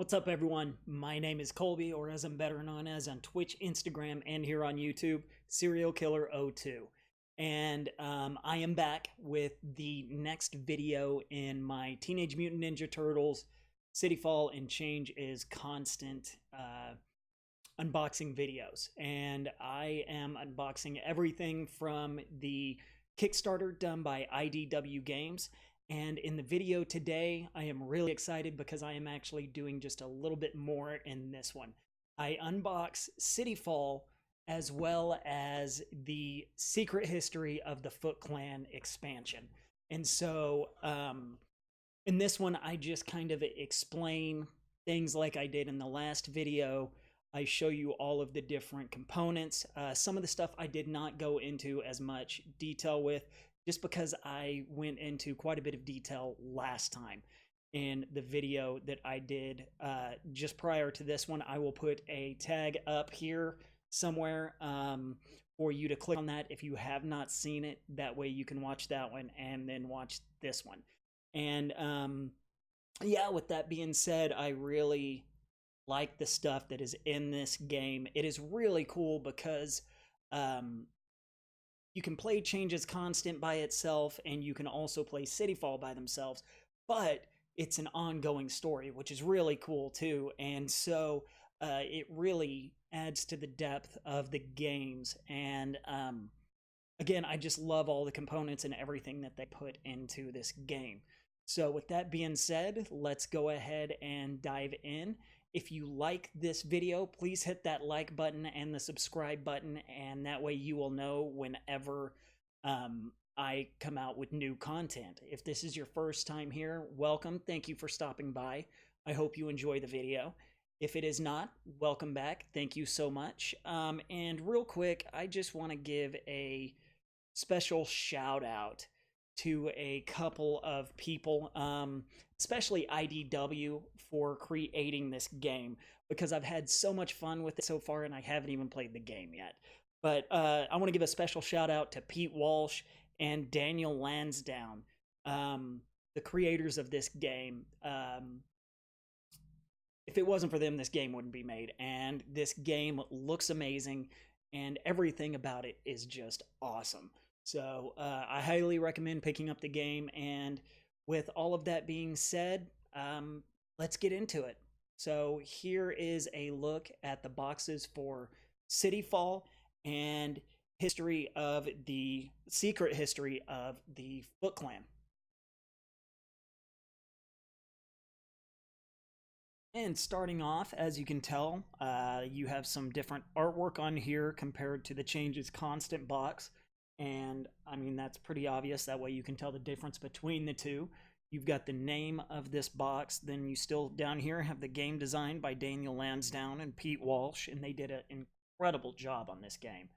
What's up, everyone? My name is Colby, or as I'm better known as on Twitch, Instagram, and here on YouTube, Serial Killer 02. And I am back with the next video in my Teenage Mutant Ninja Turtles City Fall and Change is Constant unboxing videos. And I am unboxing everything from the Kickstarter done by IDW Games. And in the video today, I am really excited because I am actually doing just a little bit more in this one. I unbox City Fall as well as the Secret History of the Foot Clan expansion. And so in this one, I just kind of explain things like I did in the last video. I show you all of the different components. Some of the stuff I did not go into as much detail with, just because I went into quite a bit of detail last time in the video that I did just prior to this one. I will put a tag up here somewhere for you to click on that if you have not seen it. That way you can watch that one and then watch this one. And yeah, with that being said, I really like the stuff that is in this game. It is really cool because you can play Change is Constant by itself, and you can also play City Fall by themselves, but it's an ongoing story, which is really cool too. And so it really adds to the depth of the games. And again, I just love all the components and everything that they put into this game. So with that being said, let's go ahead and dive in. If you like this video, please hit that like button and the subscribe button, and that way you will know whenever I come out with new content. If this is your first time here, welcome. Thank you for stopping by. I hope you enjoy the video. If it is not, welcome back. Thank you so much. And real quick, I just want to give a special shout out to a couple of people, especially IDW, for creating this game, because I've had so much fun with it so far and I haven't even played the game yet. But I want to give a special shout out to Pete Walsh and Daniel Lansdown, the creators of this game. If it wasn't for them, this game wouldn't be made. And this game looks amazing, and everything about it is just awesome. So I highly recommend picking up the game. And with all of that being said, let's get into it. So here is a look at the boxes for City Fall and history of the secret history of the Foot Clan. And starting off, as you can tell, you have some different artwork on here compared to the Change is Constant box. And I mean, that's pretty obvious. That way you can tell the difference between the two. You've got the name of this box. Then you still down here have the game design by Daniel Lansdown and Pete Walsh, and they did an incredible job on this game.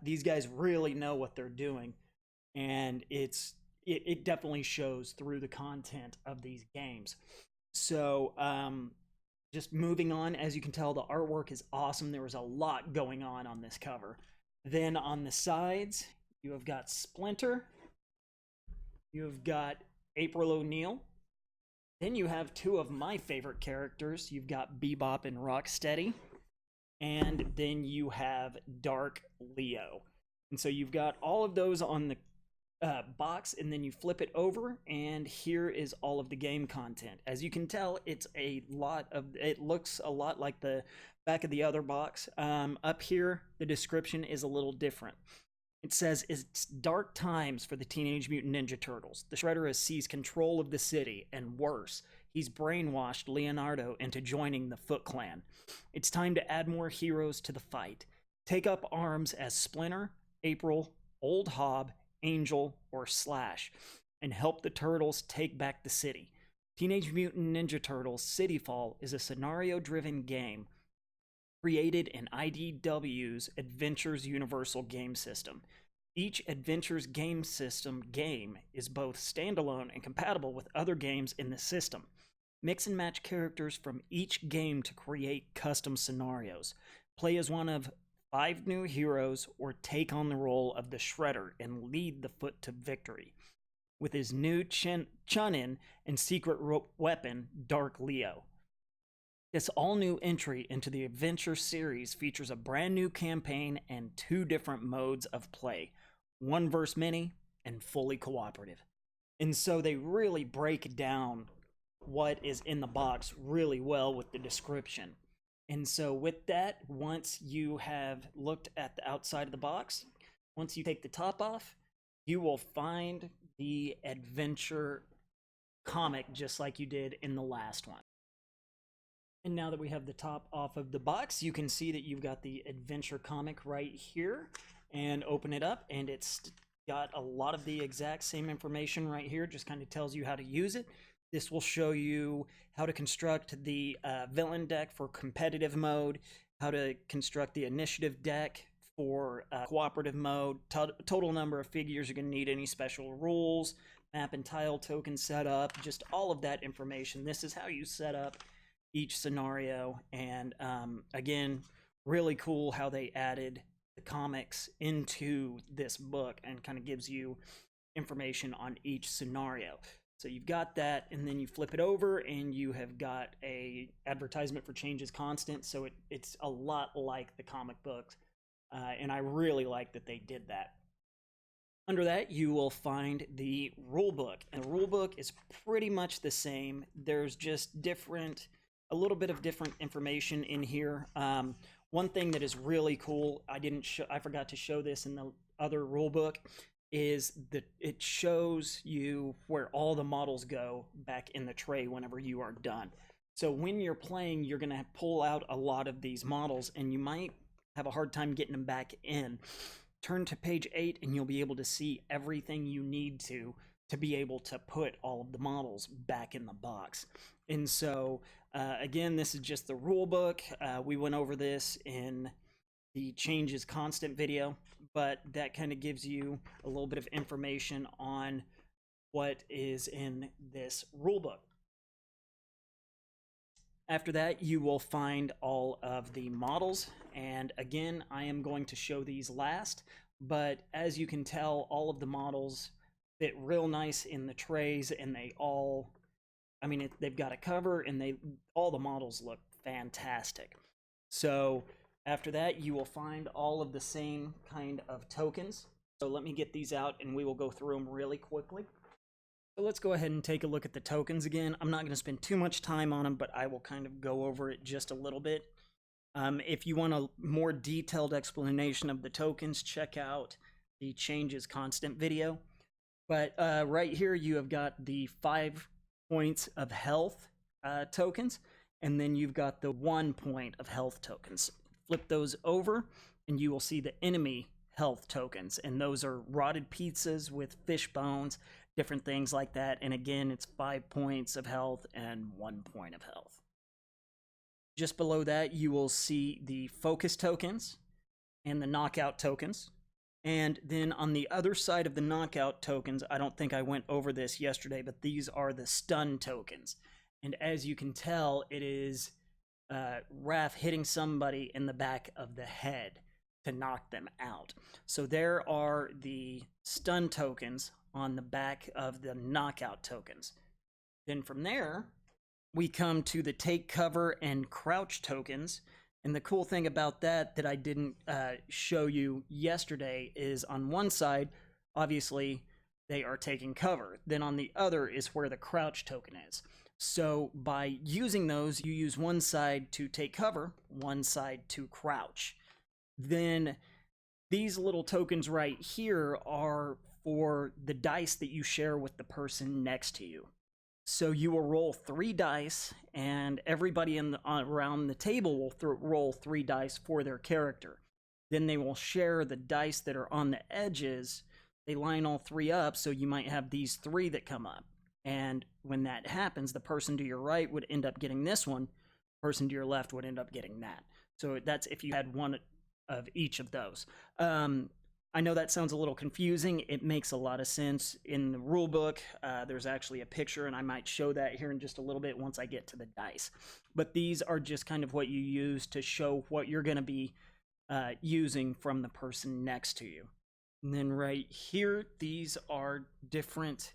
These guys really know what they're doing, and it definitely shows through the content of these games. So just moving on, as you can tell, the artwork is awesome. There was a lot going on this cover. Then on the sides, you have got Splinter. You have got April O'Neil. Then you have two of my favorite characters. You've got Bebop and Rocksteady. And then you have Dark Leo. And so you've got all of those on the box, and then you flip it over, and here is all of the game content. As you can tell, it looks a lot like the back of the other box. Up here, the description is a little different. It says, it's dark times for the Teenage Mutant Ninja Turtles. The Shredder has seized control of the city, and worse, he's brainwashed Leonardo into joining the Foot Clan. It's time to add more heroes to the fight. Take up arms as Splinter, April, Old Hob, Angel, or Slash, and help the Turtles take back the city. Teenage Mutant Ninja Turtles City Fall is a scenario-driven game created in IDW's Adventures Universal Game System. Each Adventures Game System game is both standalone and compatible with other games in the system. Mix and match characters from each game to create custom scenarios. Play as one of 5 new heroes, or take on the role of the Shredder and lead the Foot to victory. With his new Chunin and secret weapon, Dark Leo. This all-new entry into the Adventure series features a brand new campaign and 2 different modes of play, 1 versus many and fully cooperative. And so they really break down what is in the box really well with the description. And so with that, once you have looked at the outside of the box, once you take the top off, you will find the adventure comic just like you did in the last one. And now that we have the top off of the box, you can see that you've got the adventure comic right here. And open it up, and it's got a lot of the exact same information right here, just kind of tells you how to use it. This will show you how to construct the villain deck for competitive mode, how to construct the initiative deck for cooperative mode, total number of figures you're going to need, any special rules, map and tile token setup, just all of that information. This is how you set up each scenario. And again, really cool how they added the comics into this book and kind of gives you information on each scenario. So you've got that, and then you flip it over and you have got a advertisement for changes constant. So it's a lot like the comic books, and I really like that they did that. Under that, you will find the rule book, and the rule book is pretty much the same. There's just a little bit of different information in here. One thing that is really cool, I forgot to show this in the other rule book, is that it shows you where all the models go back in the tray whenever you are done. So when you're playing, you're going to pull out a lot of these models, and you might have a hard time getting them back in. Turn to page 8, and you'll be able to see everything you need to be able to put all of the models back in the box. And so again, this is just the rule book. We went over this in the changes constant video, but that kind of gives you a little bit of information on what is in this rule book. After that, you will find all of the models, and again, I am going to show these last, but as you can tell, all of the models fit real nice in the trays, and they've got a cover, and all the models look fantastic. So after that, you will find all of the same kind of tokens. So let me get these out, and we will go through them really quickly. So let's go ahead and take a look at the tokens again. I'm not going to spend too much time on them, but I will kind of go over it just a little bit. If you want a more detailed explanation of the tokens, check out the changes constant video. But right here, you have got the 5 points of health tokens, and then you've got the 1 point of health tokens. Flip those over, and you will see the enemy health tokens, and those are rotted pizzas with fish bones, different things like that. And again, it's 5 points of health and 1 point of health. Just below that, you will see the focus tokens and the knockout tokens. And then on the other side of the knockout tokens, I don't think I went over this yesterday, but these are the stun tokens. And as you can tell, it is Raph hitting somebody in the back of the head to knock them out. So there are the stun tokens on the back of the knockout tokens. Then from there, we come to the take cover and crouch tokens. And the cool thing about that I didn't show you yesterday is on one side, obviously, they are taking cover. Then on the other is where the crouch token is. So by using those, you use one side to take cover, one side to crouch. Then these little tokens right here are for the dice that you share with the person next to you. So you will roll 3 dice, and everybody around the table will roll 3 dice for their character. Then they will share the dice that are on the edges. They line all 3 up, so you might have these 3 that come up. And when that happens, the person to your right would end up getting this one. The person to your left would end up getting that. So that's if you had one of each of those. I know that sounds a little confusing. It makes a lot of sense. In the rule book, there's actually a picture, and I might show that here in just a little bit once I get to the dice. But these are just kind of what you use to show what you're going to be using from the person next to you. And then right here, these are different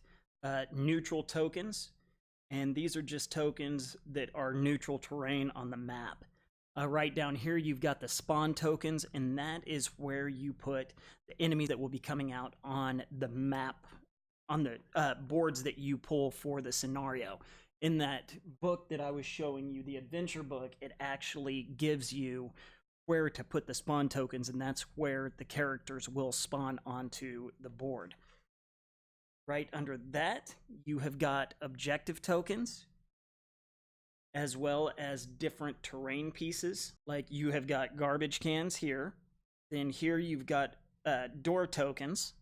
neutral tokens. And these are just tokens that are neutral terrain on the map. Right down here, you've got the spawn tokens, and that is where you put the enemies that will be coming out on the map, on the boards that you pull for the scenario. In that book that I was showing you, the adventure book, it actually gives you where to put the spawn tokens, and that's where the characters will spawn onto the board. Right under that, you have got objective tokens, as well as different terrain pieces. Like you have got garbage cans here. Then here you've got door tokens.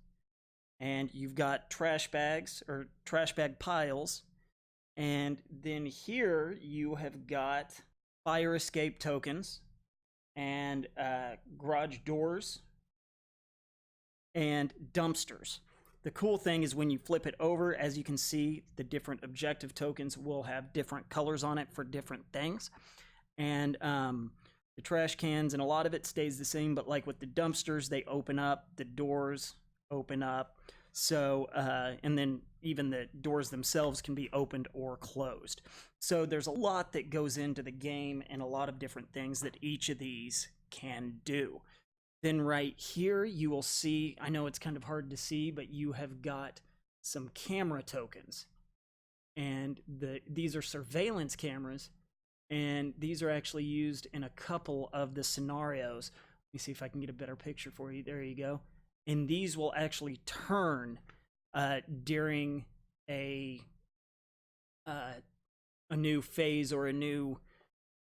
And you've got trash bags or trash bag piles. And then here you have got fire escape tokens and garage doors and dumpsters. The cool thing is when you flip it over, as you can see, the different objective tokens will have different colors on it for different things. And the trash cans, and a lot of it stays the same, but like with the dumpsters, they open up, the doors open up. So, and then even the doors themselves can be opened or closed. So there's a lot that goes into the game and a lot of different things that each of these can do. Then right here, you will see, I know it's kind of hard to see, but you have got some camera tokens. And these are surveillance cameras, and these are actually used in a couple of the scenarios. Let me see if I can get a better picture for you. There you go. And these will actually turn during a new phase or a new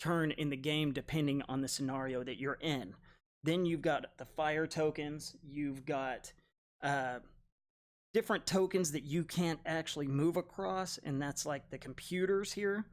turn in the game, depending on the scenario that you're in. Then you've got the fire tokens. You've got different tokens that you can't actually move across, and that's like the computers here.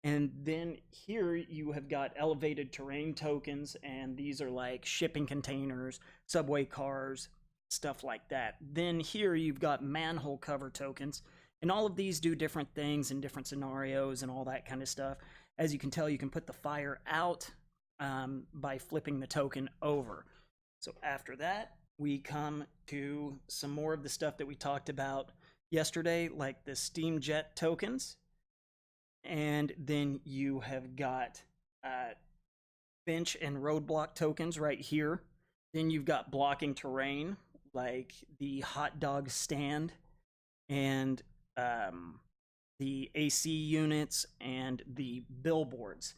And then here you have got elevated terrain tokens, and these are like shipping containers, subway cars, stuff like that. Then here you've got manhole cover tokens, and all of these do different things in different scenarios and all that kind of stuff. As you can tell, you can put the fire out by flipping the token over. So after that, we come to some more of the stuff that we talked about yesterday, like the steam jet tokens. And then you have got bench and roadblock tokens right here. Then you've got blocking terrain, like the hot dog stand and the AC units and the billboards.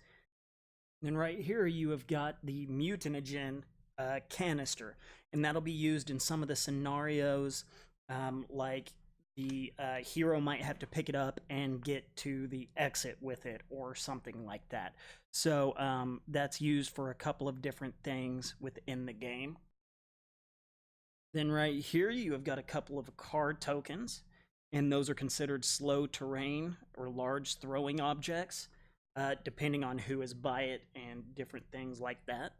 Then right here you have got the mutanogen canister, and that'll be used in some of the scenarios, like the hero might have to pick it up and get to the exit with it or something like that. So that's used for a couple of different things within the game. Then right here you have got a couple of card tokens, and those are considered slow terrain or large throwing objects, depending on who is by it and different things like that.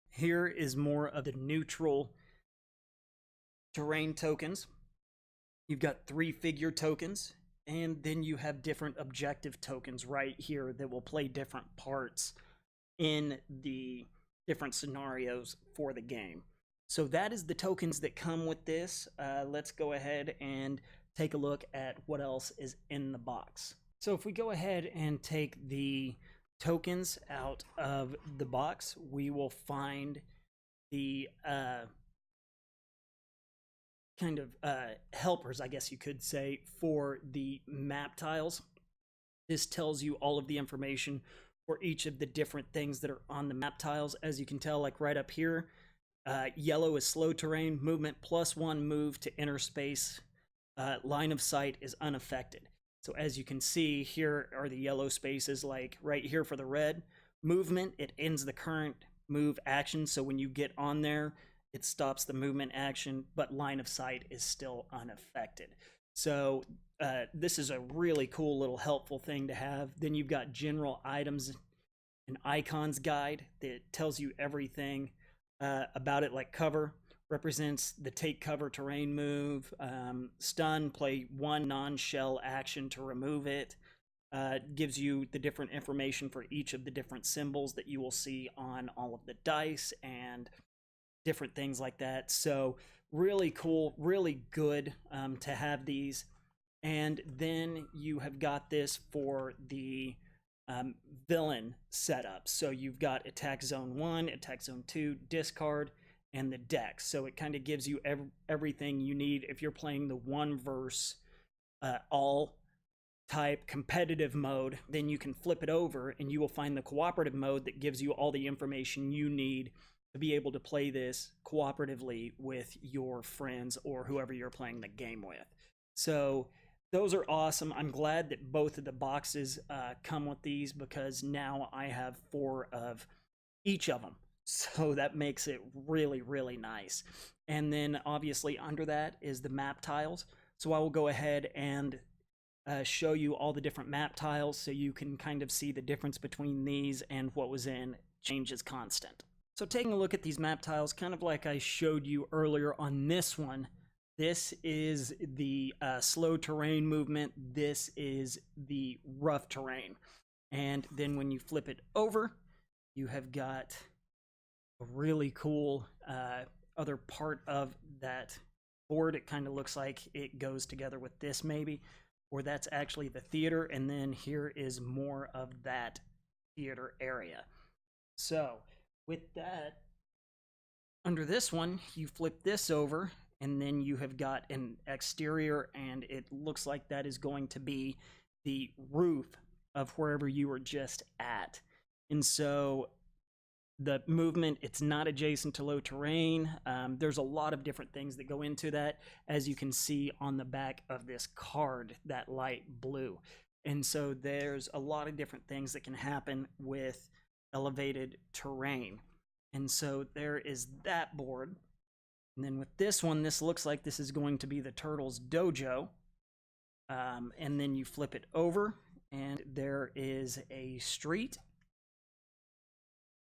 Here is more of the neutral terrain tokens. You've got 3 figure tokens, and then you have different objective tokens right here that will play different parts in the different scenarios for the game. So that is the tokens that come with this. Let's go ahead and take a look at what else is in the box. So if we go ahead and take the tokens out of the box, we will find the kind of helpers, I guess you could say, for the map tiles. This tells you all of the information for each of the different things that are on the map tiles. As you can tell, like right up here, yellow is slow terrain, movement +1 move to inner space, line of sight is unaffected. So as you can see, here are the yellow spaces, like right here for the red. Movement, it ends the current move action, so when you get on there, it stops the movement action, but line of sight is still unaffected. So this is a really cool little helpful thing to have. Then you've got general items and icons guide that tells you everything about it, like cover represents the take cover terrain move. Stun, play 1 non-shell action to remove it. Gives you the different information for each of the different symbols that you will see on all of the dice and different things like that. So really cool, really good to have these. And then you have got this for the villain setup. So you've got attack zone 1, attack zone 2, discard, and the deck. So it kind of gives you everything you need if you're playing the one verse all type competitive mode. Then you can flip it over and you will find the cooperative mode that gives you all the information you need to be able to play this cooperatively with your friends or whoever you're playing the game with. So those are awesome. I'm glad that both of the boxes come with these, because now I have 4 of each of them. So that makes it really, really nice. And then obviously under that is the map tiles. So I will go ahead and show you all the different map tiles so you can kind of see the difference between these and what was in Changes Constant. So taking a look at these map tiles, kind of like I showed you earlier on this one, this is the slow terrain movement. This is the rough terrain. And then when you flip it over, you have got a really cool other part of that board. It kind of looks like it goes together with this maybe, or that's actually the theater. And then here is more of that theater area. So with that, under this one, you flip this over, and then you have got an exterior, and it looks like that is going to be the roof of wherever you were just at. And so the movement, it's not adjacent to low terrain. There's a lot of different things that go into that, as you can see on the back of this card, that light blue. And so there's a lot of different things that can happen with elevated terrain. And so there is that board. And then with this one, this looks like this is going to be the Turtles Dojo. And then you flip it over, and there is a street.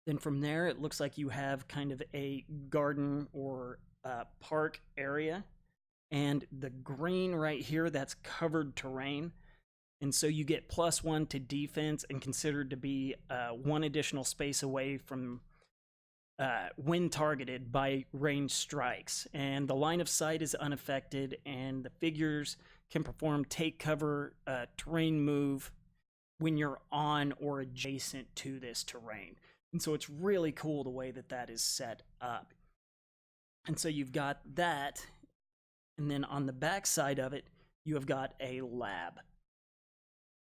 Then from there, it looks like you have kind of a garden or park area. And the green right here, that's covered terrain. And so you get +1 to defense, and considered to be 1 additional space away from when targeted by ranged strikes. And the line of sight is unaffected, and the figures can perform take cover, terrain move when you're on or adjacent to this terrain. And so it's really cool the way that that is set up. And so you've got that, and then on the back side of it, you have got a lab.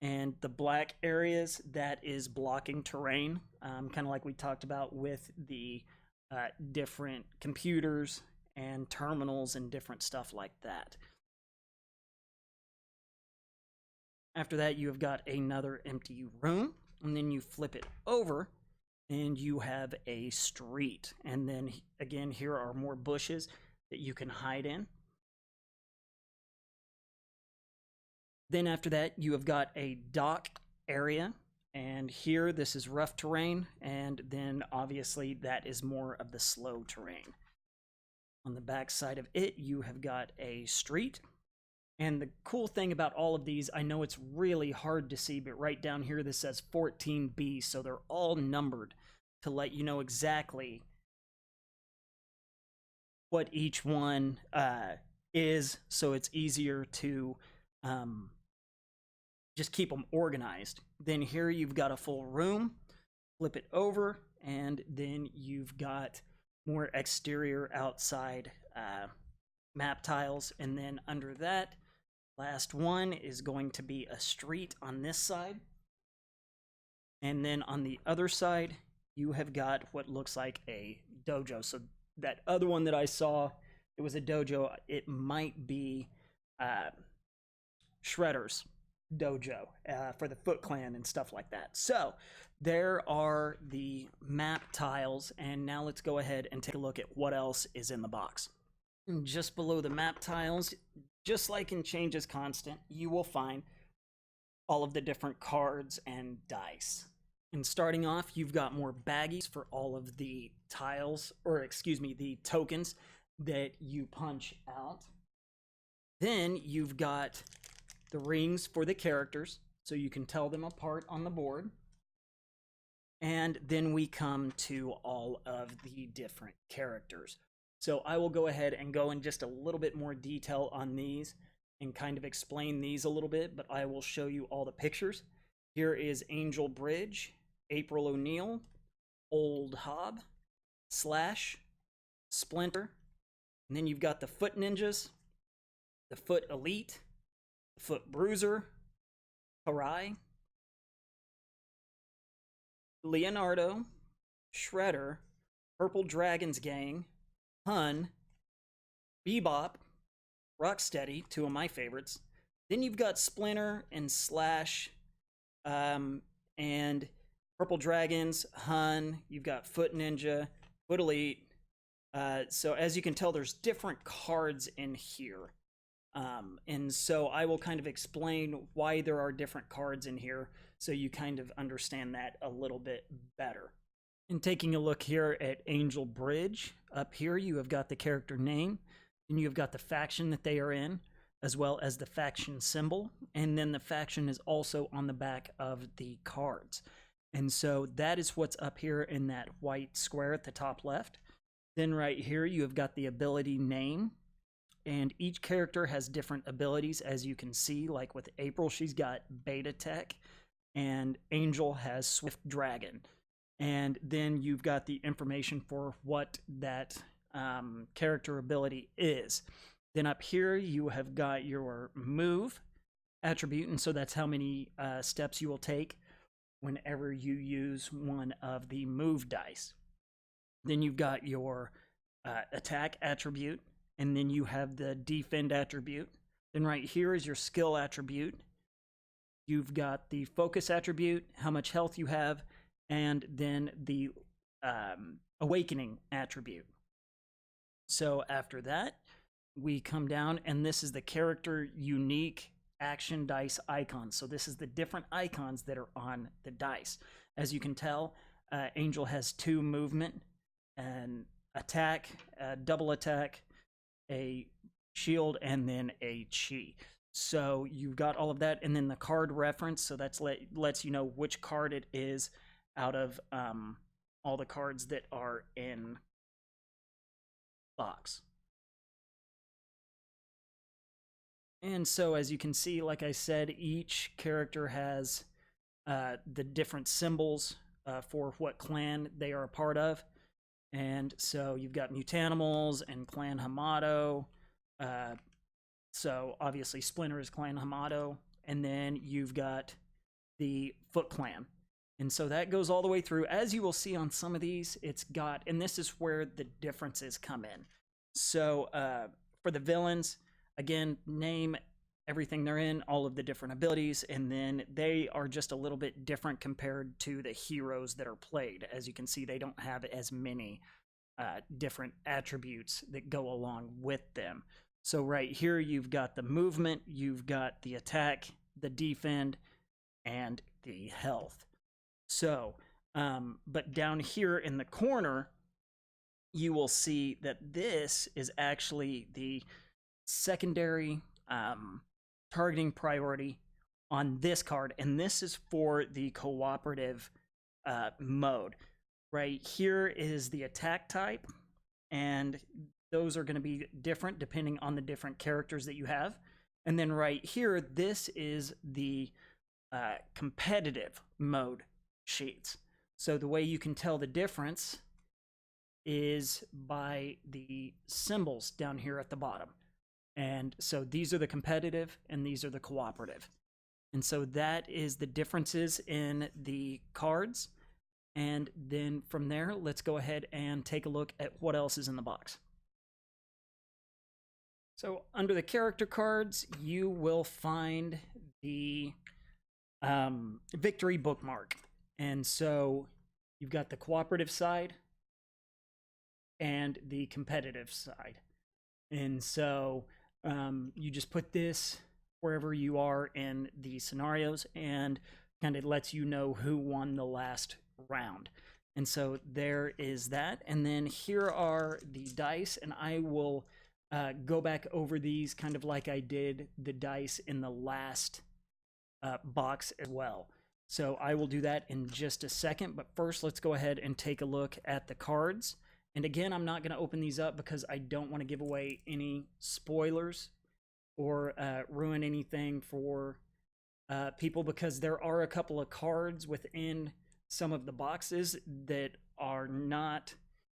And the black areas, that is blocking terrain, kind of like we talked about with the different computers and terminals and different stuff like that. After that, you have got another empty room, and then you flip it over, and you have a street. And then again, here are more bushes that you can hide in. Then after that, you have got a dock area, and here this is rough terrain, and then obviously that is more of the slow terrain. On the back side of it, you have got a street. And the cool thing about all of these, I know it's really hard to see, but right down here this says 14B, so they're all numbered to let you know exactly what each one is, so it's easier to just keep them organized. Then here you've got a full room, flip it over, and then you've got more exterior outside map tiles. And then under that, last one is going to be a street on this side. And then on the other side, you have got what looks like a dojo. So that other one that I saw, it was a dojo. It might be Shredder's dojo for the Foot Clan and stuff like that. So there are the map tiles, and now let's go ahead and take a look at what else is in the box. And just below the map tiles, just like in Changes Constant, you will find all of the different cards and dice. And starting off, you've got more baggies for all of the tiles, or excuse me, the tokens that you punch out. Then you've got the rings for the characters, so you can tell them apart on the board. And then we come to all of the different characters. So I will go ahead and go in just a little bit more detail on these. and kind of explain these a little bit, but I will show you all the pictures. Here is Angel Bridge, April O'Neil, Old Hob, Slash, Splinter, and then you've got the Foot Ninjas, the Foot Elite, the Foot Bruiser, Harai, Leonardo, Shredder, Purple Dragons Gang, Hun, Bebop, Rocksteady, two of my favorites. Then you've got Splinter and Slash, and Purple Dragons, Hun. You've got Foot Ninja, Foot Elite. So as you can tell, there's different cards in here. And so I will kind of explain why there are different cards in here so you kind of understand that a little bit better. And taking a look here at Angel Bridge, up here you have got the character name, and you have got the faction that they are in, as well as the faction symbol, and then the faction is also on the back of the cards. And so that is what's up here in that white square at the top left. Then right here you have got the ability name, and each character has different abilities, as you can see. Like with April, she's got Beta Tech, and Angel has Swift Dragon. And then you've got the information for what that character ability is. Then up here you have got your move attribute, and so that's how many steps you will take whenever you use one of the move dice. Then you've got your attack attribute, and then you have the defend attribute. Then right here is your skill attribute. You've got the focus attribute, how much health you have, and then the awakening attribute. So after that, we come down, and this is the character unique action dice icons. So this is the different icons that are on the dice. As you can tell, Angel has 2 movement, an attack, a double attack, a shield, and then a chi. So you've got all of that, and then the card reference. So that's lets you know which card it is out of all the cards that are in box. And so as you can see, like I said, each character has the different symbols for what clan they are a part of. And so you've got Mutanimals and Clan Hamato. So obviously Splinter is Clan Hamato. And then you've got the Foot Clan. And so that goes all the way through. As you will see on some of these, it's got, and this is where the differences come in. So for the villains, again, name, everything they're in, all of the different abilities, and then they are just a little bit different compared to the heroes that are played. As you can see, they don't have as many different attributes that go along with them. So right here, you've got the movement, you've got the attack, the defend, and the health. So, but down here in the corner, you will see that this is actually the secondary targeting priority on this card, and this is for the cooperative mode. Right here is the attack type, and those are going to be different depending on the different characters that you have. And then right here, this is the competitive mode sheets. So the way you can tell the difference is by the symbols down here at the bottom. And so these are the competitive and these are the cooperative. And so that is the differences in the cards. And then from there, let's go ahead and take a look at what else is in the box. So under the character cards, you will find the victory bookmark. And so you've got the cooperative side and the competitive side. And so you just put this wherever you are in the scenarios, and kind of lets you know who won the last round. And so there is that. And then here are the dice, and I will go back over these kind of like I did the dice in the last box as well. So I will do that in just a second, but first let's go ahead and take a look at the cards. And again, I'm not going to open these up because I don't want to give away any spoilers or ruin anything for people, because there are a couple of cards within some of the boxes that are not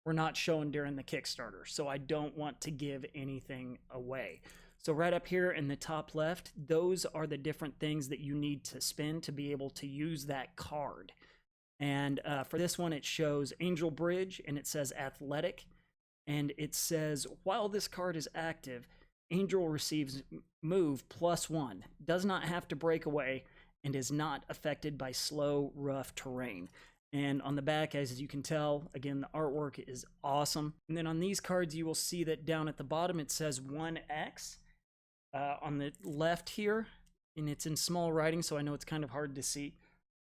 were not shown during the Kickstarter. So I don't want to give anything away. So right up here in the top left, those are the different things that you need to spend to be able to use that card. And for this one, it shows Angel Bridge, and it says Athletic. And it says, while this card is active, Angel receives move +1, does not have to break away, and is not affected by slow, rough terrain. And on the back, as you can tell, again, the artwork is awesome. And then on these cards, you will see that down at the bottom, it says 1X on the left here, and it's in small writing, so I know it's kind of hard to see.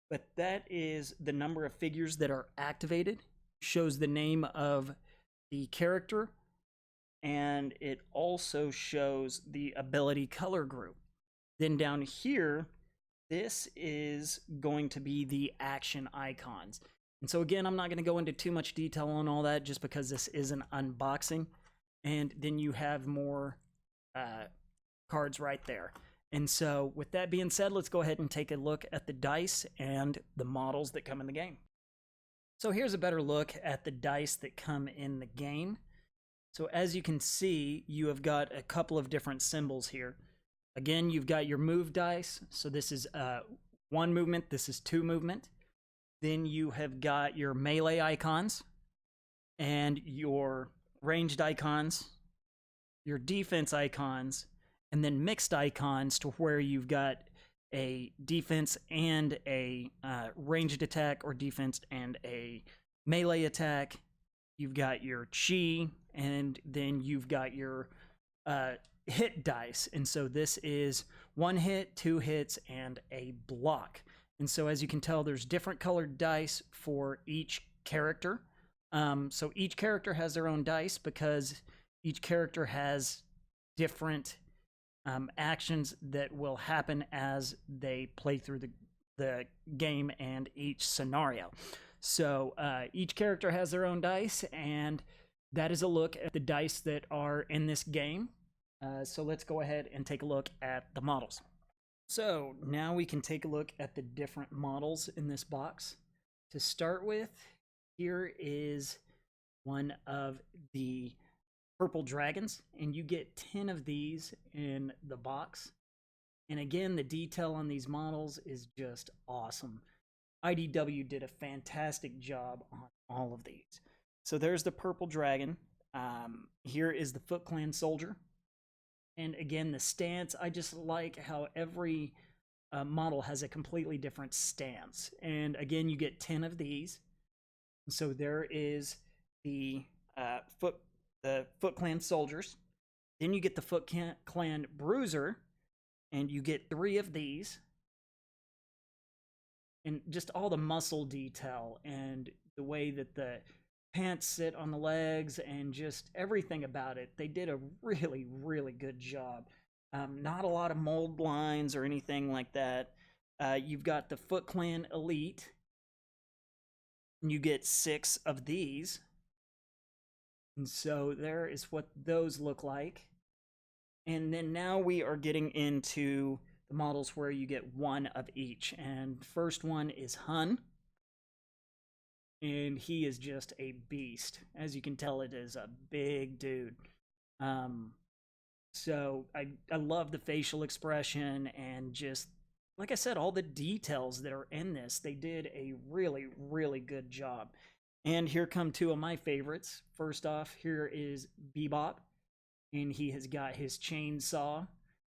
But that is the number of figures that are activated, shows the name of the character, and it also shows the ability color group. Then down here, this is going to be the action icons. And so again, I'm not going to go into too much detail on all that just because this is an unboxing. And then you have more cards right there. And so with that being said, let's go ahead and take a look at the dice and the models that come in the game. So here's a better look at the dice that come in the game. So as you can see, you have got a couple of different symbols here. Again, you've got your move dice. So this is 1 movement, this is 2 movement. Then you have got your melee icons and your ranged icons, your defense icons, and then mixed icons to where you've got a defense and a ranged attack, or defense and a melee attack. You've got your chi, and then you've got your hit dice. And so this is 1 hit, 2 hits, and a block. And so as you can tell, there's different colored dice for each character. So each character has their own dice because each character has different actions that will happen as they play through the game and each scenario. So each character has their own dice, and that is a look at the dice that are in this game. So let's go ahead and take a look at the models. So now we can take a look at the different models in this box. To start with, here is one of the purple dragons, and you get 10 of these in the box. And again, the detail on these models is just awesome. IDW did a fantastic job on all of these. So there's the purple dragon. Here is the Foot Clan soldier. And again, the stance, I just like how every model has a completely different stance. And again, you get 10 of these. So there is the Foot Clan soldiers. Then you get the Foot Clan bruiser, and you get 3 of these. And just all the muscle detail and the way that the pants sit on the legs and just everything about it, they did a really, really good job. Not a lot of mold lines or anything like that. You've got the Foot Clan Elite, and you get 6 of these. And so there is what those look like. And then now we are getting into the models where you get 1 of each. And the first one is Hun. And he is just a beast. As you can tell, it is a big dude. So I love the facial expression and just, like I said, all the details that are in this. They did a really, really good job. And here come 2 of my favorites. First off, here is Bebop. And he has got his chainsaw.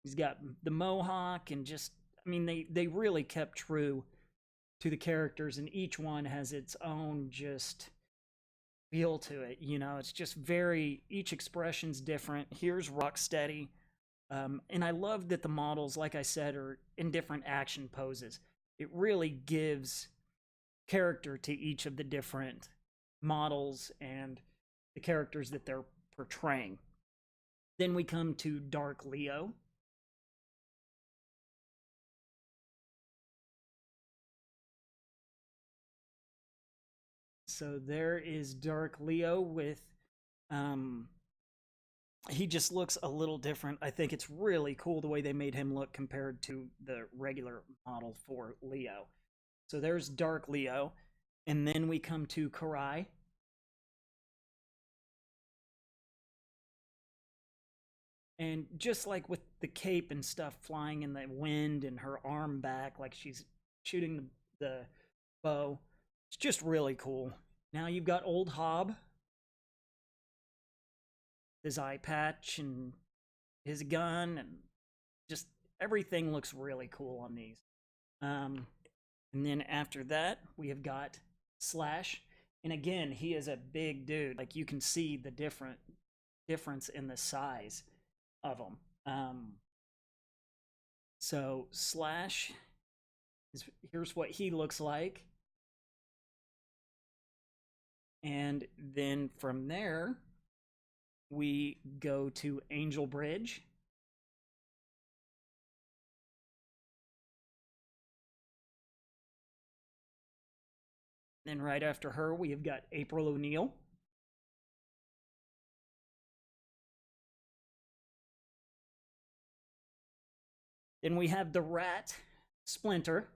He's got the mohawk, and just, I mean, they really kept true to the characters, and each one has its own just feel to it. You know, it's just each expression's different. Here's Rocksteady. And I love that the models, like I said, are in different action poses. It really gives character to each of the different models and the characters that they're portraying. Then we come to Dark Leo. So there is Dark Leo with he just looks a little different. I think it's really cool the way they made him look compared to the regular model for Leo. So there's Dark Leo. And then we come to Karai. And just like with the cape and stuff flying in the wind and her arm back like she's shooting the bow, it's just really cool. Now you've got Old Hob, his eye patch and his gun, and just everything looks really cool on these. And then after that, we have got Slash. And again, he is a big dude. Like you can see the difference in the size of him. So Slash here's what he looks like. And then from there, we go to Angel Bridge. Then right after her, we have got April O'Neil. Then we have the Rat, Splinter.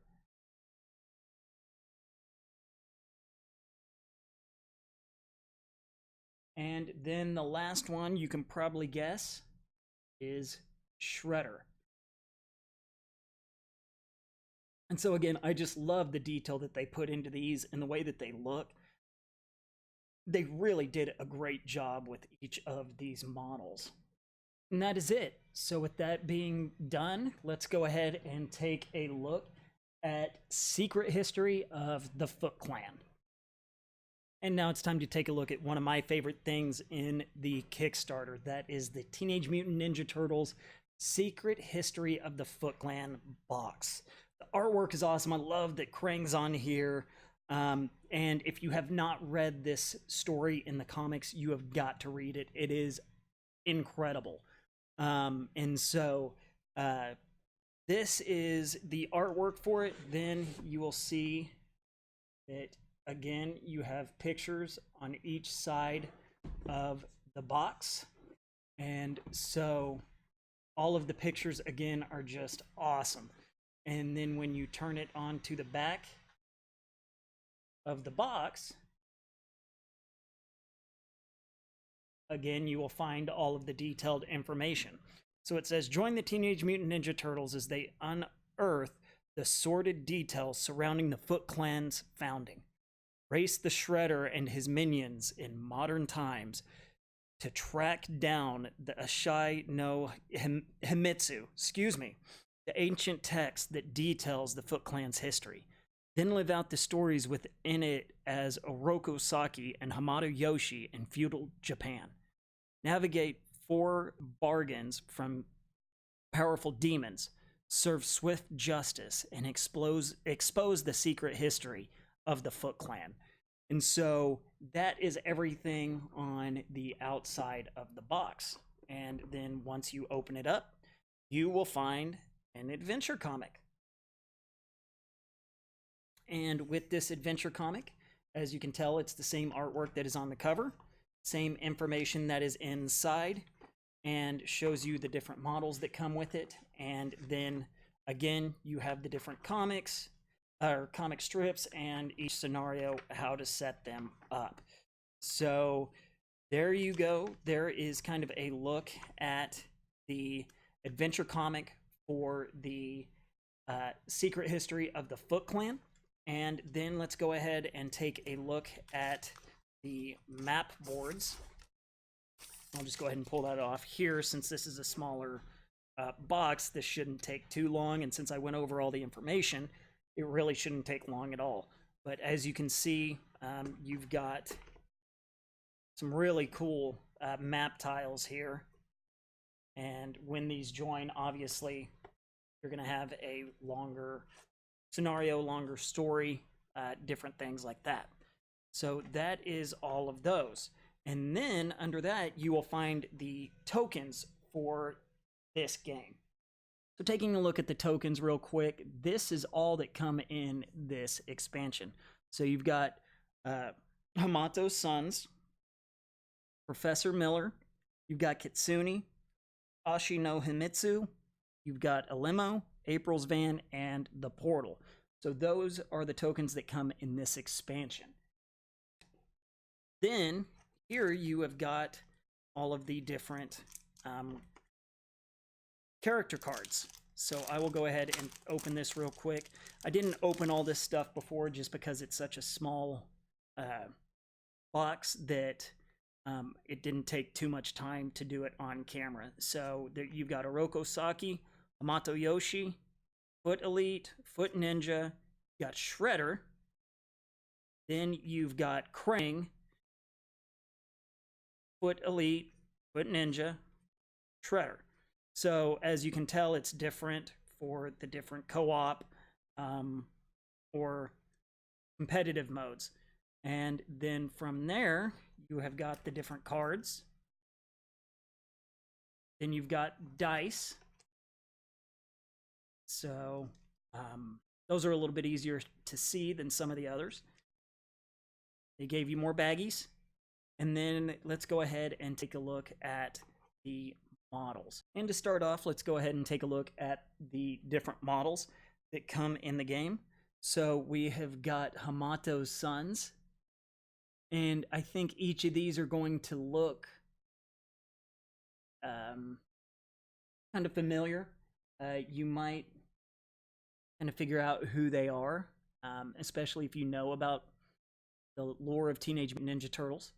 And then the last one you can probably guess is Shredder. And so again, I just love the detail that they put into these and the way that they look. They really did a great job with each of these models. And that is it. So with that being done, let's go ahead and take a look at Secret History of the Foot Clan. And now it's time to take a look at one of my favorite things in the Kickstarter. That is the Teenage Mutant Ninja Turtles Secret History of the Foot Clan box. The artwork is awesome. I love that Krang's on here. And if you have not read this story in the comics, you have got to read it. It is incredible. And so this is the artwork for it. Then you will see that, again, you have pictures on each side of the box. And so all of the pictures, again, are just awesome. And then when you turn it onto the back of the box, again, you will find all of the detailed information. So it says, join the Teenage Mutant Ninja Turtles as they unearth the sordid details surrounding the Foot Clan's founding. Race the Shredder and his minions in modern times to track down the Ashai no Himitsu, the ancient text that details the Foot Clan's history. Then live out the stories within it as Oroku Saki and Hamato Yoshi in feudal Japan. Navigate 4 bargains from powerful demons, serve swift justice, and expose the secret history of the Foot Clan. And so that is everything on the outside of the box. And then once you open it up, you will find an adventure comic. And with this adventure comic, as you can tell, it's the same artwork that is on the cover, same information that is inside, and shows you the different models that come with it. And then again, you have the different comics or comic strips and each scenario, how to set them up. So there you go. There is kind of a look at the adventure comic for the Secret History of the Foot Clan. And then let's go ahead and take a look at the map boards. I'll just go ahead and pull that off here. Since this is a smaller box, this shouldn't take too long. And since I went over all the information, it really shouldn't take long at all. But as you can see, you've got some really cool map tiles here. And when these join, obviously, you're going to have a longer scenario, longer story, different things like that. So that is all of those. And then under that, you will find the tokens for this game. So taking a look at the tokens real quick, this is all that come in this expansion. So you've got Hamato's sons, Professor Miller, You've got Kitsune, Ashi no Himitsu, you've got Alimo, April's Van, and the Portal. So those are the tokens that come in this expansion. Then here you have got all of the different character cards. So I will go ahead and open this real quick. I didn't open all this stuff before just because it's such a small box that it didn't take too much time to do it on camera. So there, you've got Oroko Saki, Hamato Yoshi, Foot Elite, Foot Ninja, you got Shredder, then you've got Krang, Foot Elite, Foot Ninja, Shredder. So as you can tell, it's different for the different co-op or competitive modes. And then from there, you have got the different cards. Then you've got dice. So those are a little bit easier to see than some of the others. They gave you more baggies. And then let's go ahead and take a look at the models. And to start off, let's go ahead and take a look at the different models that come in the game. So we have got Hamato's sons. And I think each of these are going to look kind of familiar. You might kind of figure out who they are, especially if you know about the lore of Teenage Mutant Ninja Turtles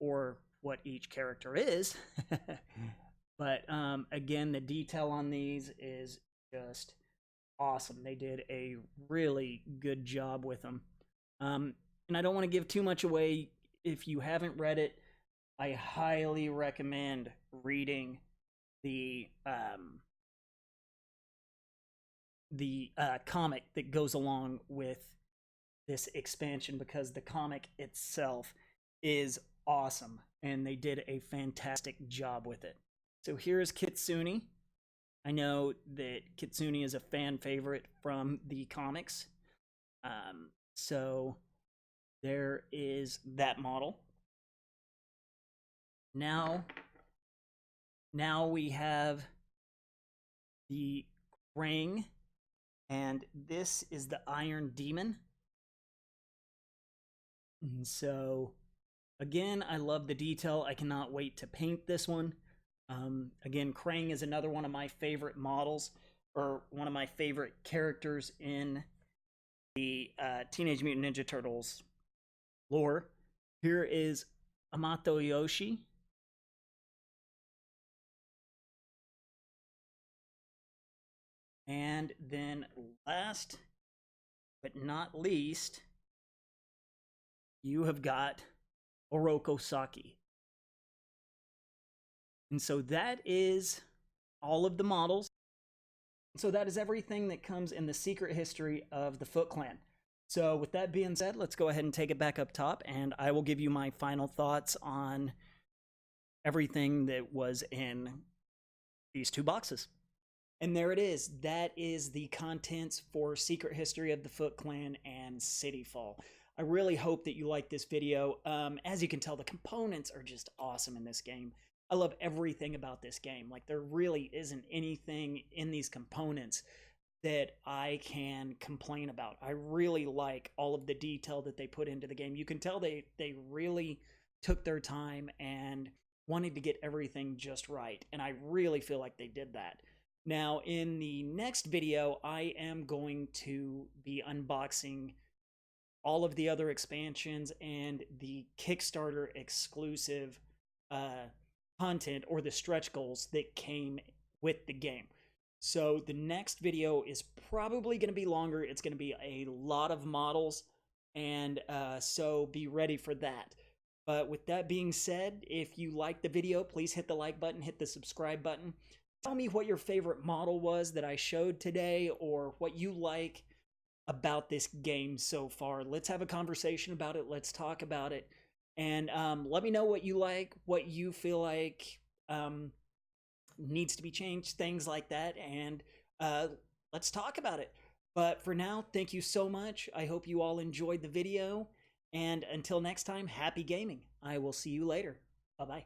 or what each character is. But again, the detail on these is just awesome. They did a really good job with them. And I don't want to give too much away. If you haven't read it, I highly recommend reading the comic that goes along with this expansion, because the comic itself is awesome and they did a fantastic job with it. So here's Kitsune. I know that Kitsune is a fan favorite from the comics. So there is that model. Now we have the Krang, and this is the Iron Demon. And so again, I love the detail. I cannot wait to paint this one. Again, Krang is another one of my favorite models, or one of my favorite characters in the Teenage Mutant Ninja Turtles lore. Here is Hamato Yoshi. And then last but not least, you have got Oroko Saki. And so that is all of the models. So that is everything that comes in the secret history of the Foot Clan. So with that being said, let's go ahead and take it back up top, and I will give you my final thoughts on everything that was in these two boxes. And there it is. That is the contents for Secret History of the Foot Clan and City Fall. I really hope that you like this video. As you can tell, the components are just awesome in this game. I love everything about this game. Like, there really isn't anything in these components that I can complain about. I really like all of the detail that they put into the game. You can tell they really took their time and wanted to get everything just right. And I really feel like they did that. Now, in the next video, I am going to be unboxing all of the other expansions and the Kickstarter exclusive content, or the stretch goals that came with the game. So the next video is probably going to be longer. It's going to be a lot of models, and so be ready for that. But with that being said, if you like the video, please hit the like button, hit the subscribe button. Tell me what your favorite model was that I showed today, or what you like about this game so far. Let's have a conversation about it. Let's talk about it. And let me know what you like, what you feel like needs to be changed, things like that. And let's talk about it. But for now, thank you so much. I hope you all enjoyed the video. And until next time, happy gaming. I will see you later. Bye-bye.